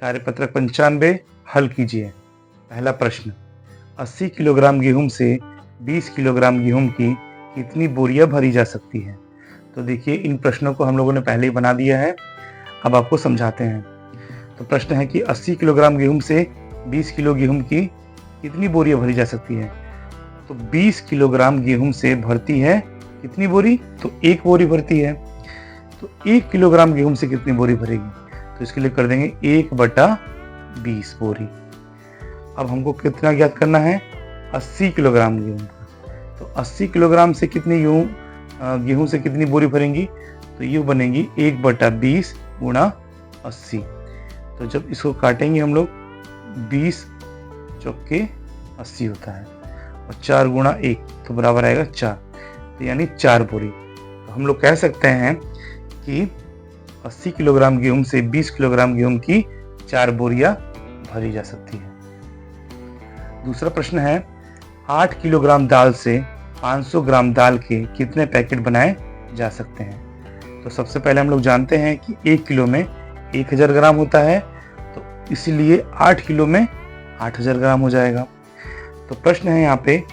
कार्यपत्रक 95 हल कीजिए। पहला प्रश्न, 80 किलोग्राम गेहूं से 20 किलोग्राम गेहूं की कितनी बोरियां भरी जा सकती है? तो देखिए, इन प्रश्नों को हम लोगों ने पहले ही बना दिया है, अब आपको समझाते हैं। तो प्रश्न है कि 80 किलोग्राम गेहूं से 20 किलो गेहूं की कितनी बोरियां भरी जा सकती है? तो 20 किलोग्राम गेहूं से भरती है कितनी बोरी? तो एक बोरी भरती है। तो 1 किलोग्राम गेहूं से कितनी बोरी भरेगी? तो इसके लिए कर देंगे 1/20 बोरी। अब हमको कितना ज्ञात करना है? 80 किलोग्राम गेहूं का। तो 80 किलोग्राम से कितनी गेहूं से कितनी बोरी भरेंगी? तो ये बनेगी 1/20 गुणा 80। तो जब इसको काटेंगे हम लोग, 20 चौके 80 होता है, और 4 गुणा 1 तो बराबर आएगा 4, तो यानी 4 बोरी। तो हम लोग कह सकते हैं कि 80 किलोग्राम गेहूं से 20 किलोग्राम गेहूं की 4 बोरियां भरी जा सकती है। दूसरा प्रश्न है, 8 किलोग्राम दाल से 500 ग्राम दाल के कितने पैकेट बनाए जा सकते हैं? तो सबसे पहले हम लोग जानते हैं कि 1 किलो में 1000 ग्राम होता है, तो इसीलिए 8 किलो में 8000 ग्राम हो जाएगा। तो प्रश्न है यहाँ पे,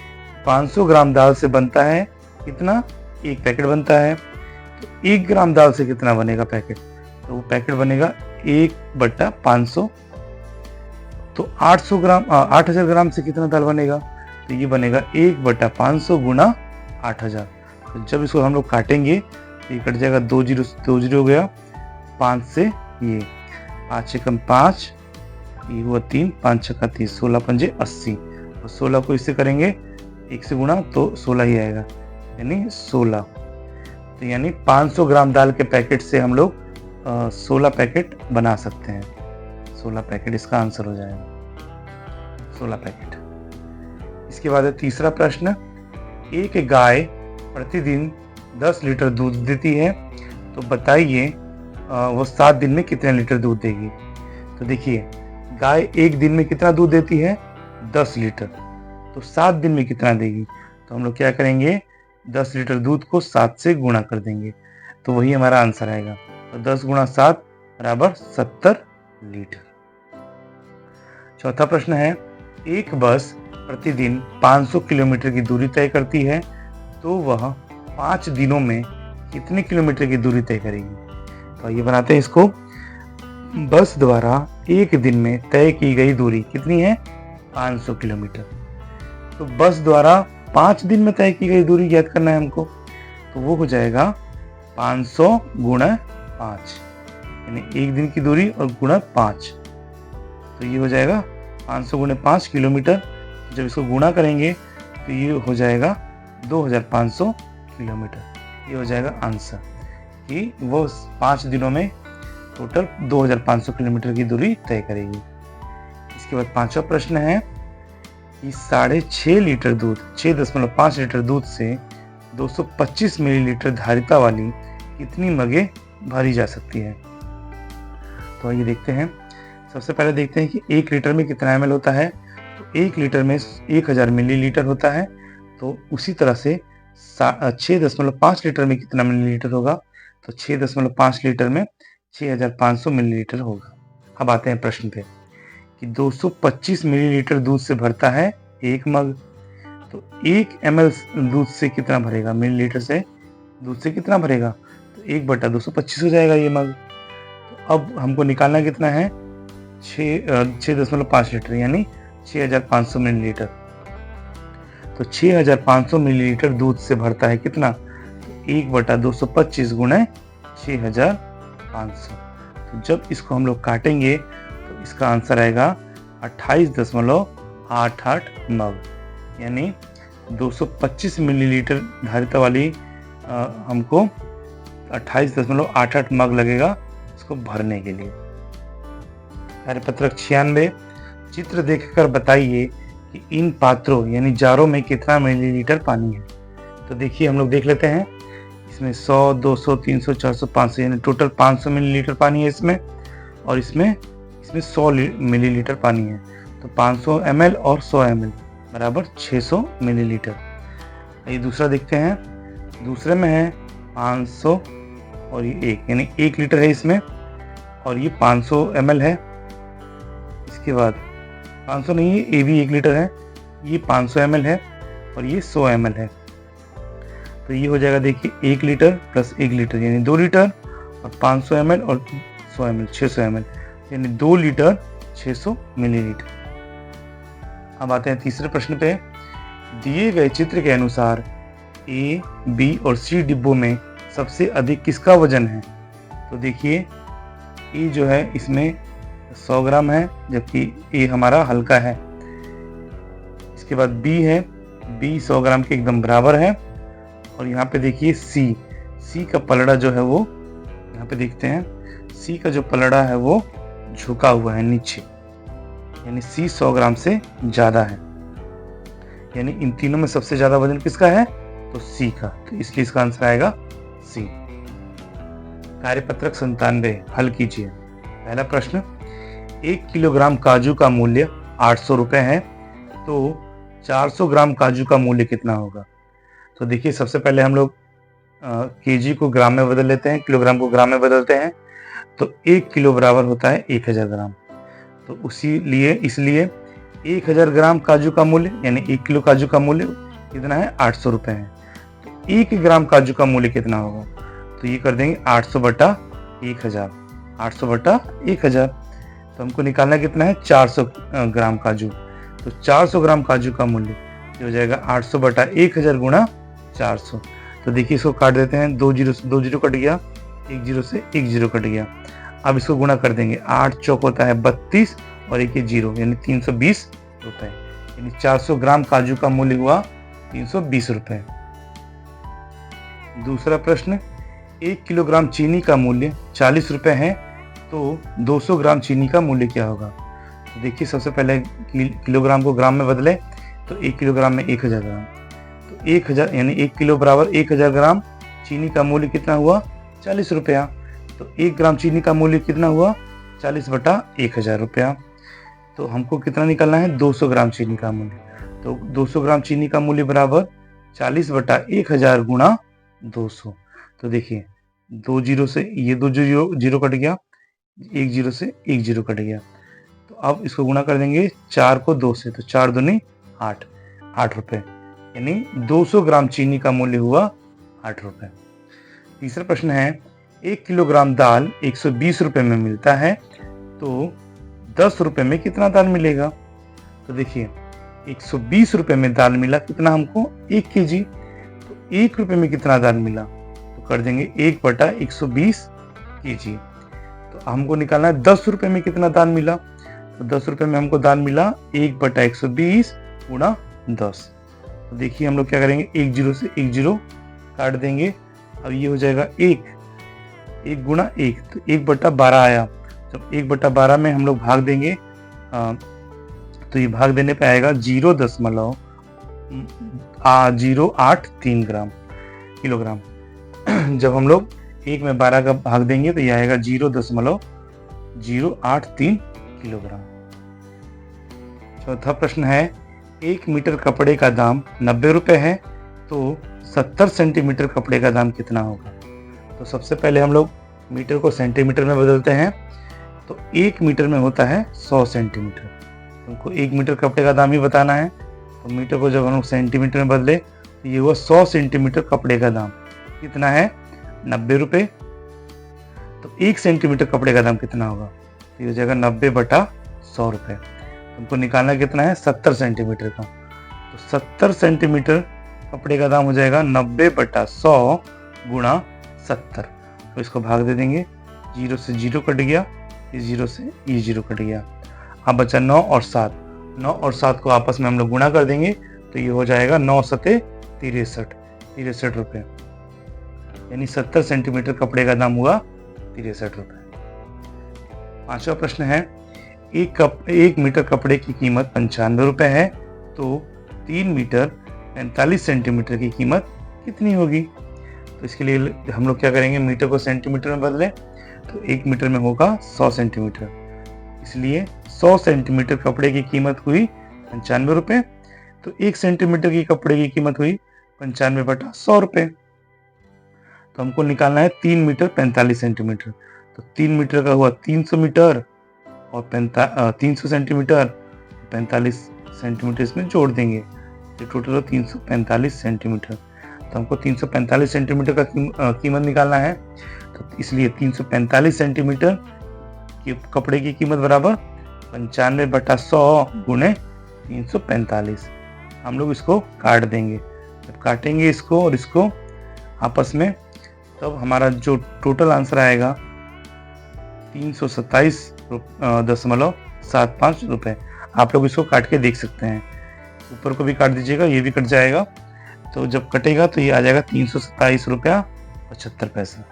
500 ग्राम दाल से बनता है कितना? एक पैकेट बनता है। तो 1 ग्राम दाल से कितना बनेगा पैकेट? तो वो पैकेट बनेगा 1/500। तो 8000 ग्राम से कितना दाल बनेगा? तो ये बनेगा 1/500 गुणा 8000। तो जब इसको हम लोग काटेंगे तो ये कट जाएगा, 2 जीरो हो गया, 5 से ये 5 से कम 5, ये हुआ 3, 5 छक्का 30, 16 पंजे 80, और 16 को इससे करेंगे 1 से गुणा तो 16 ही आएगा, यानी 16। तो यानी 500 ग्राम दाल के पैकेट से हम लोग 16 पैकेट बना सकते हैं। 16 पैकेट इसका आंसर हो जाएगा, 16 पैकेट। इसके बाद है तीसरा प्रश्न, एक गाय प्रतिदिन 10 लीटर दूध देती है, तो बताइए वो 7 दिन में कितने लीटर दूध देगी? तो देखिए, गाय एक दिन में कितना दूध देती है? 10 लीटर। तो 7 दिन में कितना देगी? तो हम लोग क्या करेंगे, 10 लीटर दूध को 7 से गुणा कर देंगे, तो वही हमारा आंसर आएगा। तो 10 गुणा 7 बराबर 70 लीटर। चौथा प्रश्न है, एक बस प्रतिदिन 500 किलोमीटर की दूरी तय करती है, तो वह 5 दिनों में कितने किलोमीटर की दूरी तय करेगी? तो ये बनाते हैं इसको। बस द्वारा एक दिन में तय की गई दूरी कितनी है? 500 किलोमीटर। तो बस द्वारा 5 दिन में तय की गई दूरी ज्ञात करना है हमको, तो वो हो जाएगा 500 गुणा 5, यानी एक दिन की दूरी और गुणा 5। तो ये हो जाएगा 500 गुणे 5 किलोमीटर। जब इसको गुणा करेंगे तो ये हो जाएगा 2500 किलोमीटर। ये हो जाएगा आंसर कि वो 5 दिनों में टोटल 2500 किलोमीटर की दूरी तय करेगी। इसके बाद पांचवा प्रश्न है कि 6.5 लीटर दूध, 6.5 लीटर दूध से 225 मिलीलीटर धारिता वाली कितनी मगे भरी जा सकती है? तो आइए देखते हैं। सबसे पहले देखते हैं कि 1 लीटर में कितना ml होता है। तो 1 लीटर में 1000 मिलीलीटर होता है, तो उसी तरह से 6.5 लीटर में कितना मिलीलीटर होगा? तो 6.5 लीटर में 6500 मिलीलीटर होगा। अब आते हैं प्रश्न पे कि 225 मिलीलीटर दूध से भरता है एक मग, तो 1 ml दूध से कितना भरेगा? मिलीलीटर से दूध से कितना भरेगा? तो 1/225 हो जाएगा ये मग। तो अब हमको निकालना कितना है? 6.5 लीटर, यानी 6500 मिलीलीटर। तो 6500 मिलीलीटर दूध से भरता है कितना? 1/225 गुणे 6500। तो जब इसको हम लोग काटेंगे तो इसका आंसर आएगा 28.88 मग, यानी 225 मिलीलीटर धारिता वाली हमको 28.88 मग लगेगा इसको भरने के लिए। कार्यपत्रक 96, चित्र देखकर बताइए कि इन पात्रों यानी जारों में कितना मिलीलीटर पानी है। तो देखिए, हम लोग देख लेते हैं। इसमें 100, 200, 300, 400, 500 यानी टोटल 500 मिलीलीटर पानी है इसमें, और इसमें 100 मिलीलीटर पानी है। तो 500 ml और 100 ml बराबर 600 मिलीलीटर। ये दूसरा देखते हैं। दूसरे में है 500 और ये 1, यानी 1 लीटर है इसमें, और ये 500 ml है, इसके बाद 500 नहीं है, ये भी 1 लीटर है, ये 500 ml है और ये 100 ml है। तो ये हो जाएगा देखिए 1 लीटर प्लस 1 लीटर यानी 2 लीटर और 500 ml और 100 ml 600 ml यानी 2 लीटर 600 मिलीलीटर। अब आते हैं तीसरे प्रश्न पे। दिए गए चित्र के अनुसार ए, बी और सी डिब्बों में सबसे अधिक किसका वजन है? तो देखिए ए जो है इसमें 100 ग्राम है, जबकि ए हमारा हल्का है। इसके बाद बी है, बी 100 ग्राम के एकदम बराबर है। और यहाँ पे देखिए सी का पलड़ा जो है वो, यहाँ पे देखते हैं सी का जो पलड़ा है वो झुका हुआ है नीचे, यानी सी 100 ग्राम से ज्यादा है। यानी इन तीनों में सबसे ज्यादा वजन किसका है? तो सी का, तो इसलिए इसका आंसर आएगा सी। कार्यपत्रक 97 हल कीजिए। पहला प्रश्न, 1 किलोग्राम काजू का मूल्य 800 रुपए है, तो 400 ग्राम काजू का मूल्य कितना होगा? तो देखिए सबसे पहले हम लोग केजी को ग्राम में बदल लेते हैं, किलोग्राम को ग्राम में बदलते हैं। तो 1 किलो बराबर होता है 1000 ग्राम। तो इसलिए 1000 ग्राम काजू का मूल्य यानी 1 किलो काजू का मूल्य कितना है? 800 रुपए है। तो 1 ग्राम काजू का मूल्य कितना होगा? तो ये कर देंगे 800 बटा 1000, 800 बटा 1000। तो हमको निकालना कितना है? 400 ग्राम काजू। तो 400 ग्राम काजू का मूल्य हो जाएगा 800 बटा 1000 गुणा 400। तो देखिए इसको काट देते हैं, 2 जीरो कट गया, 1 जीरो से 1 जीरो कट गया। अब इसको गुणा कर देंगे, 8 चौक होता है 32 और 1 जीरो यानी 320 रुपए। यानी 400 ग्राम काजू का मूल्य हुआ 320 रुपए। दूसरा प्रश्न, 1 किलोग्राम चीनी का मूल्य 40 रुपए है, तो 200 ग्राम चीनी का मूल्य क्या होगा? तो देखिए सबसे पहले किलोग्राम को ग्राम में बदले, तो 1 किलोग्राम में 1000 ग्राम, तो 1000 यानी 1 किलो बराबर 1000 ग्राम चीनी का मूल्य कितना हुआ? 40 रुपया। तो 1 ग्राम चीनी का मूल्य कितना हुआ? 40 बटा 1000 रुपया। तो हमको कितना निकालना है? 200 ग्राम चीनी का मूल्य। तो 200 ग्राम चीनी का मूल्य बराबर 40 बटा 1000 गुणा 200। तो देखिए 2 जीरो से ये 2 जीरो कट गया, 1 जीरो से 1 जीरो कट गया। तो अब इसको गुणा कर देंगे 4 को 2 से, तो 4 दूनी 8 रुपए। यानी 200 ग्राम चीनी का मूल्य हुआ 8 रुपए। तीसरा प्रश्न है, 1 किलोग्राम दाल 120 रुपए में मिलता है, तो 10 रुपए में कितना दाल मिलेगा? तो देखिए 120 रुपए में दाल मिला, कितना हमको? 1 केजी। तो 1 रुपए में कितना दाल मिला? तो कर देंगे 1 बटा 120 केजी। तो हमको निकालना है 10 रुपए में कितना दाल मिला। तो 10 रुपए में हमको दाल मिला 1 बटा 120 गुणा 10। तो देखिए हम लोग क्या करेंगे, 1 जीरो से 1 जीरो काट देंगे। अब ये हो जाएगा 1 गुणा 1, तो 1 बटा 12 आया। जब 1 बटा 12 में हम लोग भाग देंगे, तो ये भाग देने पे आएगा 0.083 किलोग्राम। जब हम लोग 1 में 12 का भाग देंगे तो ये आएगा 0.083 किलोग्राम। चौथा प्रश्न है, 1 मीटर कपड़े का दाम 90 रुपए है, तो 70 सेंटीमीटर कपड़े का दाम कितना होगा? तो सबसे पहले हम लोग मीटर को सेंटीमीटर में बदलते हैं। तो 1 मीटर में होता है 100 सेंटीमीटर। तुमको 1 मीटर कपड़े का दाम ही बताना है, तो मीटर को जब हम लोग सेंटीमीटर में बदले तो ये हुआ 100 सेंटीमीटर कपड़े का दाम कितना है? 90 रुपए। तो 1 सेंटीमीटर कपड़े का दाम कितना होगा? तो ये हो जाएगा 90 बटा 100 रुपए। तुमको निकालना कितना है? 70 सेंटीमीटर का। तो 70 सेंटीमीटर कपड़े का दाम हो जाएगा 90 बटा 100 गुणा 70। तो इसको भाग दे देंगे, 0 से 0 कट गया, इस 0 से ये 0 कट गया। अब बचा 9 और 7। 9 और 7 को आपस में हम लोग गुणा कर देंगे, तो ये हो जाएगा 9 सते 63 रुपए। यानी 70 सेंटीमीटर कपड़े का दाम हुआ 63 रुपए। पांचवा प्रश्न है, 1 मीटर कपड़े की कीमत 95 रुपए है, तो 3 मीटर 45 सेंटीमीटर की कीमत कितनी होगी? तो इसके लिए हम लोग क्या करेंगे, मीटर को सेंटीमीटर में बदलें। तो 1 मीटर में होगा 100 सेंटीमीटर, इसलिए 100 सेंटीमीटर कपड़े की कीमत हुई 95 रुपए। तो 1 सेंटीमीटर की कपड़े की कीमत हुई 95 बटा 100 रुपए। तो हमको निकालना है 3 मीटर 45 सेंटीमीटर। तो 3 मीटर का हुआ 300 मीटर और 300 सेंटीमीटर 45 सेंटीमीटर इसमें जोड़ देंगे, ये टोटल 345 सेंटीमीटर। तो हमको 345 सेंटीमीटर का कीमत निकालना है, तो इसलिए 345 सेंटीमीटर की कपड़े की कीमत बराबर 95/100 गुणे 345। हम लोग इसको काट देंगे। जब काटेंगे इसको और इसको आपस में, तब हमारा जो टोटल आंसर आएगा 327.75 रुपये। आप लोग इसको काट के देख सकते हैं, ऊपर को भी काट दीजिएगा, ये भी कट जाएगा। तो जब कटेगा तो ये आ जाएगा 327 रुपया 75 पैसा।